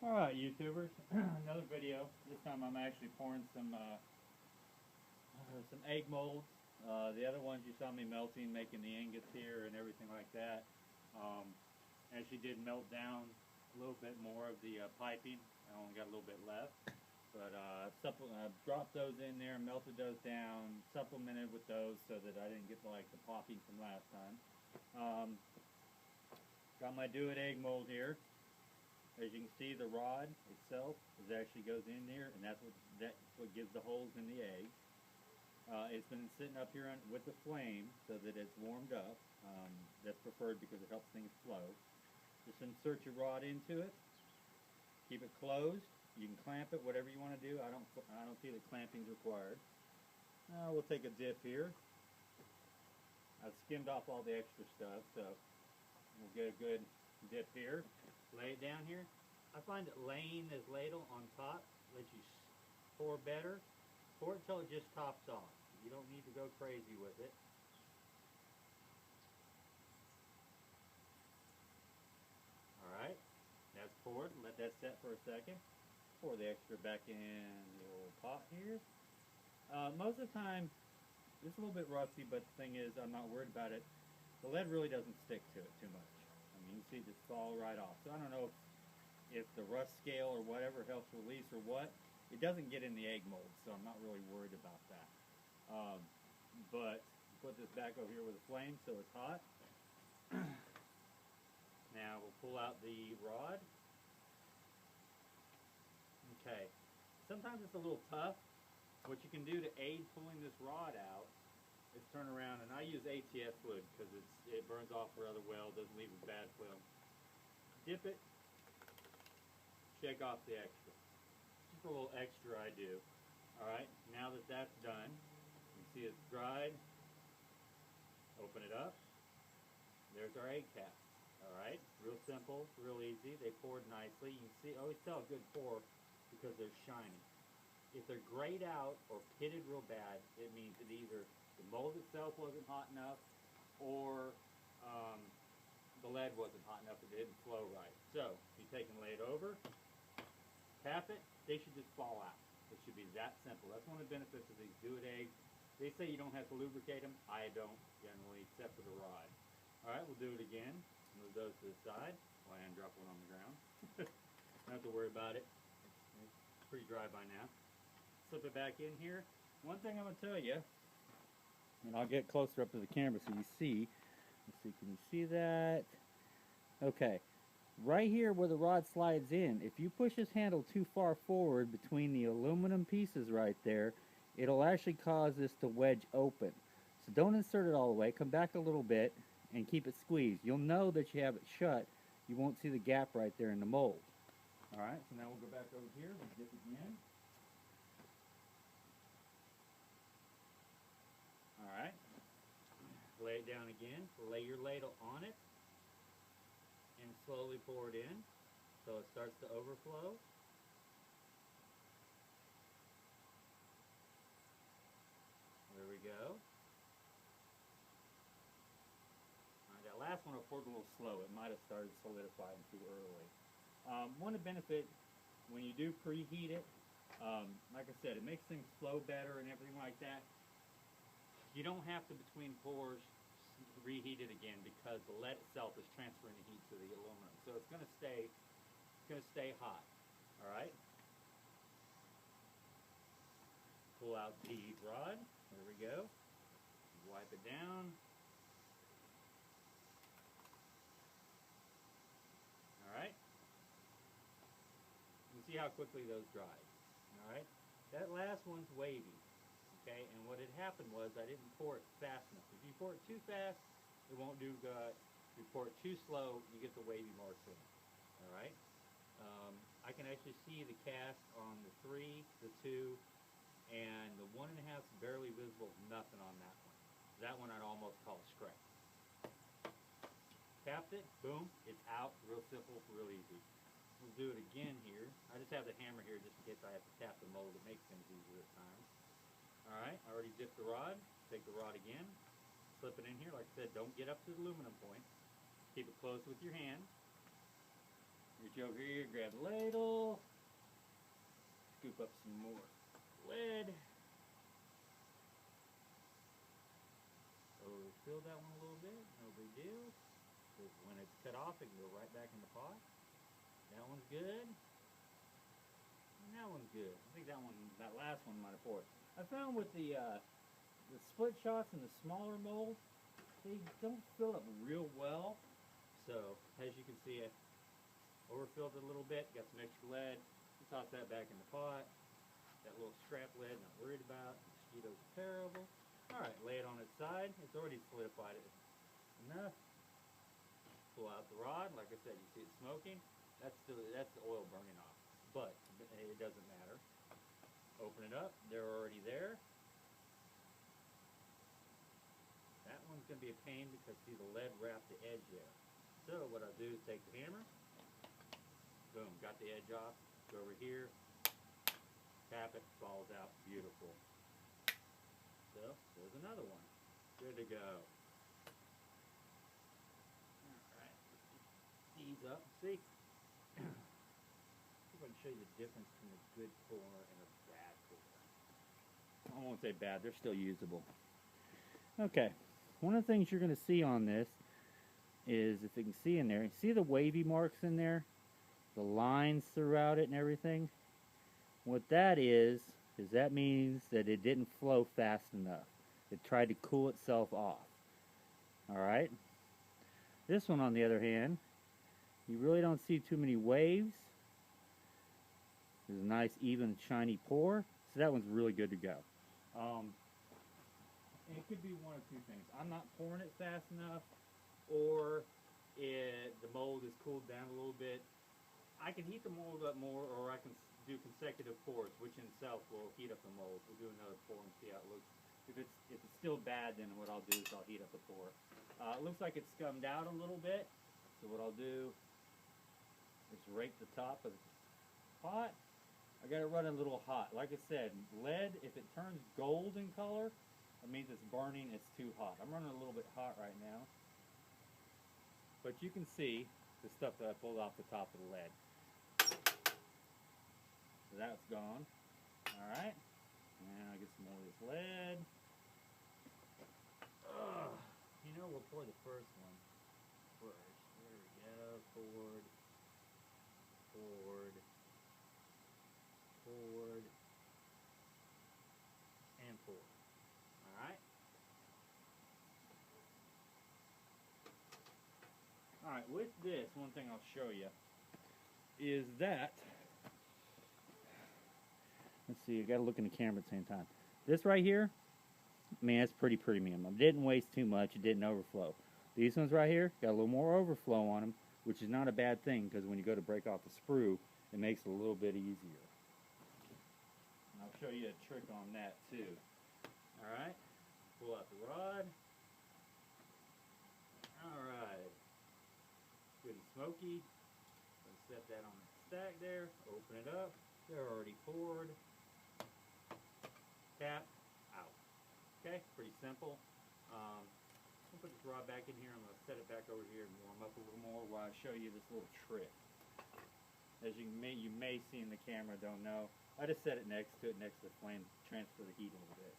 Alright, YouTubers, another video. This time I'm actually pouring some egg molds. The other ones you saw me melting, making the ingots here and everything like that. Actually did melt down a little bit more of the piping. I only got a little bit left. But dropped those in there, melted those down, supplemented with those so that I didn't get like the popping from last time. Got my do it egg mold here. As you can see, the rod itself actually goes in there, and that's what gives the holes in the egg. It's been sitting up here with the flame so that it's warmed up. That's preferred because it helps things flow. Just insert your rod into it. Keep it closed. You can clamp it, whatever you want to do. I don't see that clamping is required. We'll take a dip here. I've skimmed off all the extra stuff, so we'll get a good dip here. Lay it down here. I find that laying this ladle on top lets you pour better. Pour it till it just tops off. You don't need to go crazy with it. Alright, that's poured. Let that set for a second. Pour the extra back in the old pot here. Most of the time, it's a little bit rusty, but the thing is, I'm not worried about it. The lead really doesn't stick to it too much. I mean, you can see it just fall right off. So I don't know if the rust scale or whatever helps release or what. It doesn't get in the egg mold, so I'm not really worried about that. But put this back over here with a flame so it's hot. Now we'll pull out the rod. Okay. Sometimes it's a little tough. What you can do to aid pulling this rod out is turn around, and I use ATF fluid because it burns off rather well, doesn't leave a bad film. Dip it, shake off the extra. Just a little extra I do. Alright, now that that's done, you see it's dried. Open it up. There's our egg caps. Alright, real simple, real easy. They poured nicely. You can see, always tell a good pour because they're shiny. If they're grayed out or pitted real bad, it means that either the mold itself wasn't hot enough or the lead wasn't hot enough, it didn't flow right. So, you take and lay it over, tap it, they should just fall out. It should be that simple. That's one of the benefits of these do-it eggs. They say you don't have to lubricate them. I don't generally, except for the rod. Alright, we'll do it again. Move those to the side. Oh, and drop one on the ground. Don't have to worry about it. It's pretty dry by now. Slip it back in here. One thing I'm going to tell you, and I'll get closer up to the camera so you see. Let's see, can you see that? Okay. Right here where the rod slides in, if you push this handle too far forward between the aluminum pieces right there, it'll actually cause this to wedge open. So don't insert it all the way. Come back a little bit and keep it squeezed. You'll know that you have it shut. You won't see the gap right there in the mold. Alright, so now we'll go back over here. We'll dip again. Alright, lay it down again, lay your ladle on it, and slowly pour it in so it starts to overflow. There we go. Alright, that last one I poured a little slow. It might have started solidifying too early. One of the benefits when you do preheat it, like I said, it makes things flow better and everything like that. You don't have to, between pours, reheat it again because the lead itself is transferring the heat to the aluminum. So it's going to stay hot. All right. Pull out the rod. There we go. Wipe it down. All right. You can see how quickly those dried. All right. That last one's wavy. Okay, and what had happened was I didn't pour it fast enough. If you pour it too fast, it won't do good. If you pour it too slow, you get the wavy marks in it. All right. I can actually see the cast on the 3, the 2, and the 1.5 is barely visible. Nothing on that one. That one I'd almost call a scrape. Tapped it, boom, it's out. Real simple, real easy. We'll do it again here. I just have the hammer here just in case I have to tap the mold. It makes things easier at times. Alright, I already dipped the rod. Take the rod again. Slip it in here. Like I said, don't get up to the aluminum point. Keep it closed with your hand. Reach over here, grab the ladle. scoop up some more lead. Overfill that one a little bit, no big deal. Because when it's cut off, it can go right back in the pot. That one's good. And that one's good. I think that last one might have poured. I found with the split shots and the smaller molds, they don't fill up real well. So, as you can see, I overfilled it a little bit, got some extra lead, toss that back in the pot. That little scrap lead, not worried about. Mosquitoes are terrible. Alright, lay it on its side. It's already solidified it enough. Pull out the rod. Like I said, you see it smoking. That's the oil burning off. But it doesn't matter. Open it up. They're already there. That one's going to be a pain because see the lead wrapped the edge there. So what I'll do is take the hammer. Boom, got the edge off. Go over here. Tap it. Falls out. Beautiful. So there's another one. Good to go. Alright. Ease up. See? I'm going to show you the difference between a good pour and a bad pour. I won't say bad, they're still usable. Okay, one of the things you're going to see on this is, if you can see in there, see the wavy marks in there? The lines throughout it and everything? What that is that means that it didn't flow fast enough. It tried to cool itself off. Alright? This one, on the other hand, you really don't see too many waves. There's a nice, even, shiny pour. So that one's really good to go. It could be one of two things. I'm not pouring it fast enough, or the mold is cooled down a little bit. I can heat the mold up more, or I can do consecutive pours, which in itself will heat up the mold. We'll do another pour and see how it looks. If it's still bad, then what I'll do is I'll heat up the pour. It looks like it's scummed out a little bit. So what I'll do is rake the top of the pot. I got it running a little hot. Like I said, lead, if it turns gold in color, it means it's burning, it's too hot. I'm running a little bit hot right now. But you can see the stuff that I pulled off the top of the lead. So that's gone. Alright. Now I'll get some more of this lead. You know, we'll pour the first one first. There we go. Poured. Poured. Poured. And poured. Alright. Alright, with this, one thing I'll show you is that, let's see, I gotta look in the camera at the same time. This right here, man, it's pretty premium. It didn't waste too much, it didn't overflow. These ones right here, got a little more overflow on them, which is not a bad thing, because when you go to break off the sprue, it makes it a little bit easier. And I'll show you a trick on that too. Alright, pull out the rod. Alright, good and smoky. Let's set that on the stack there, open it up. They're already poured. Tap, out. Okay, pretty simple. I'm going to put this rod back in here. I'm going to set it back over here and warm up a little more while I show you this little trick. As you may see in the camera, don't know. I just set it next to it, next to the flame, transfer the heat a little bit.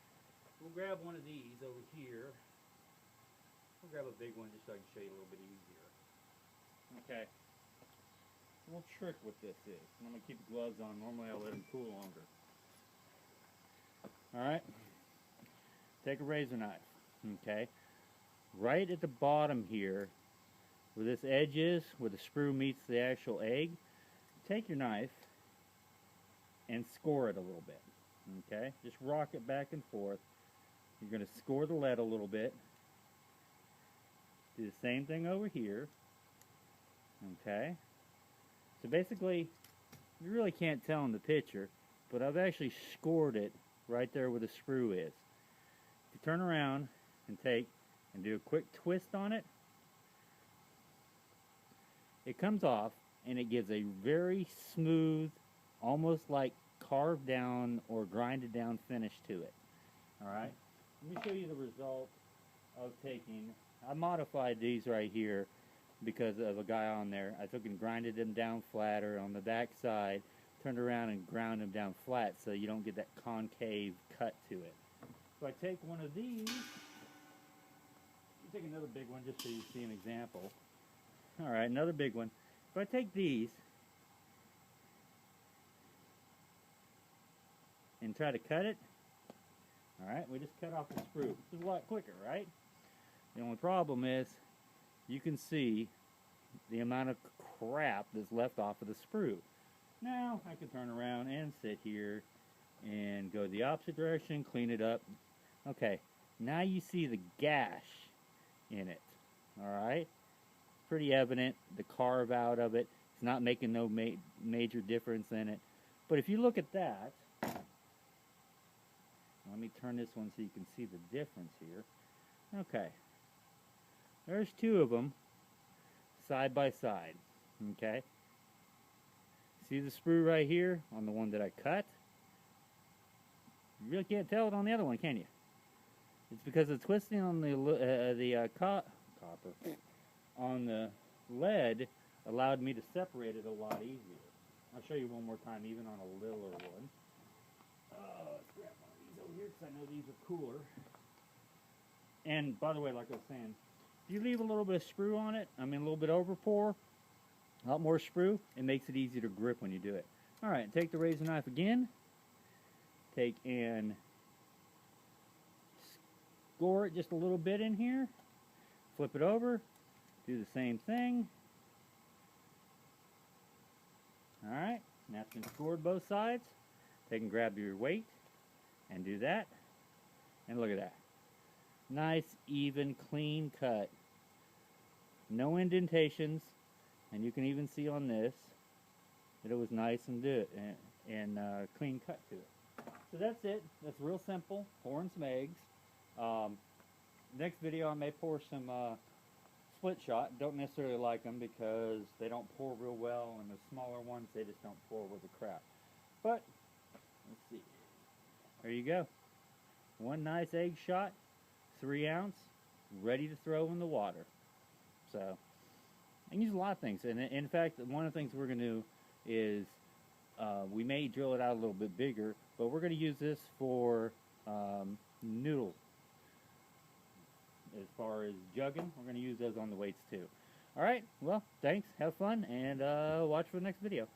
We'll grab one of these over here. We'll grab a big one just so I can show you a little bit easier. Okay. A little trick with this is, and I'm going to keep the gloves on. Normally I'll let them cool longer. Alright. Take a razor knife. Okay. Right at the bottom here, where this edge is, where the sprue meets the actual egg, take your knife and score it a little bit. Okay. Just rock it back and forth. You're going to score the lead a little bit. Do the same thing over here. Okay. So basically, you really can't tell in the picture, but I've actually scored it right there where the sprue is. If you turn around and take and do a quick twist on it, it comes off and it gives a very smooth, almost like carved down or grinded down finish to it. Alright, let me show you the result of taking, I modified these right here because of a guy on there. I took and grinded them down flatter on the back side, turned around and ground them down flat so you don't get that concave cut to it. So I take one of these, take another big one just so you see an example. Alright, another big one. If I take these and try to cut it, alright, we just cut off the sprue. This is a lot quicker, right? The only problem is you can see the amount of crap that's left off of the sprue. Now I can turn around and sit here and go the opposite direction, clean it up. Okay, now you see the gash in it. Alright? Pretty evident, the carve out of it. It's not making no major difference in it. But if you look at that, let me turn this one so you can see the difference here. Okay. There's two of them side by side. Okay. See the sprue right here on the one that I cut? You really can't tell it on the other one, can you? It's because the twisting on the copper on the lead allowed me to separate it a lot easier. I'll show you one more time, even on a littler one. Let's grab one of these over here because I know these are cooler. And by the way, like I was saying, if you leave a little bit of sprue on it, I mean a little bit over pour, a lot more sprue, it makes it easier to grip when you do it. Alright, take the razor knife again, take and score it just a little bit in here, flip it over, do the same thing. Alright, now it's been scored both sides. Take and grab your weight and do that. And look at that. Nice, even, clean cut. No indentations. And you can even see on this that it was nice and clean cut to it. So that's it. That's real simple. Pouring some eggs. Next video I may pour some split shot. Don't necessarily like them because they don't pour real well, and the smaller ones they just don't pour worth a crap. But let's see. There you go. One nice egg shot, 3 ounce, ready to throw in the water. So I can use a lot of things, and in fact, one of the things we're going to do is we may drill it out a little bit bigger, but we're going to use this for noodles. As far as jugging, we're going to use those on the weights too. Alright, well, thanks, have fun, and watch for the next video.